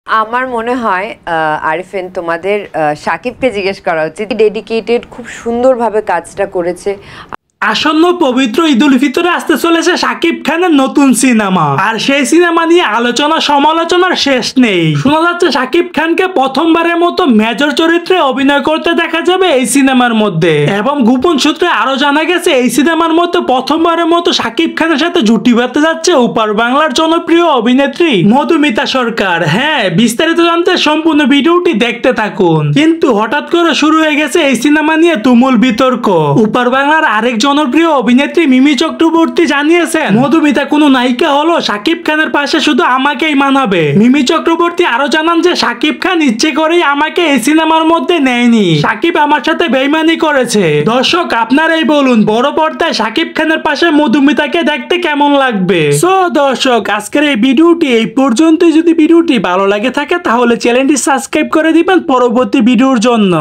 আমার মনে হয় আরিফিন তোমাদের সাকিবকে জিজ্ঞেস করা উচিত। ডেডিকেটেড, খুব সুন্দরভাবে কাজটা করেছে। আসন্ন পবিত্র ঈদ উল ফিতরে আসতে চলেছে শাকিব খানের নতুন সিনেমা, আর সেই সিনেমা নিয়ে আলোচনা সমালোচনার শেষ নেই। শোনা যাচ্ছে শাকিব খানকে প্রথমবারের মতো মেজর চরিত্রে অভিনয় করতে দেখা যাবে এই সিনেমার মধ্যে, এবং গোপন সূত্রে আরো জানা গেছে এই সিনেমার মধ্যে প্রথমবারের মতো শাকিব খানের সাথে জুটি বাঁধতে যাচ্ছে ওপার বাংলার জনপ্রিয় অভিনেত্রী মধুমিতা সরকার। হ্যাঁ, বিস্তারিত জানতে সম্পূর্ণ ভিডিওটি দেখতে থাকুন। কিন্তু হঠাৎ করে শুরু হয়ে গেছে এই সিনেমা নিয়ে তুমুল বিতর্ক। ওপার বাংলার আরেকজন জনপ্রিয় অভিনেত্রী মিমি চক্রবর্তী জানিয়েছেন মধুমিতা কোনো নায়িকা হলো শাকিব খানের পাশে শুধু আমাকেই মানাবে। মিমি চক্রবর্তী আরো জানান যে শাকিব খান ইচ্ছে করেই আমাকে এই সিনেমার মধ্যে নেয়নি, শাকিব আমার সাথে বেইমানি করেছে। দর্শক আপনারাই বলুন, বড় পর্দায় শাকিব খানের পাশে মধুমিতাকে দেখতে কেমন লাগবে? সো দর্শক, আজকের এই ভিডিওটি এই পর্যন্তই। যদি ভিডিওটি ভালো লাগে থাকে তাহলে চ্যানেলটি সাবস্ক্রাইব করে দিবেন পরবর্তী ভিডিওর জন্য।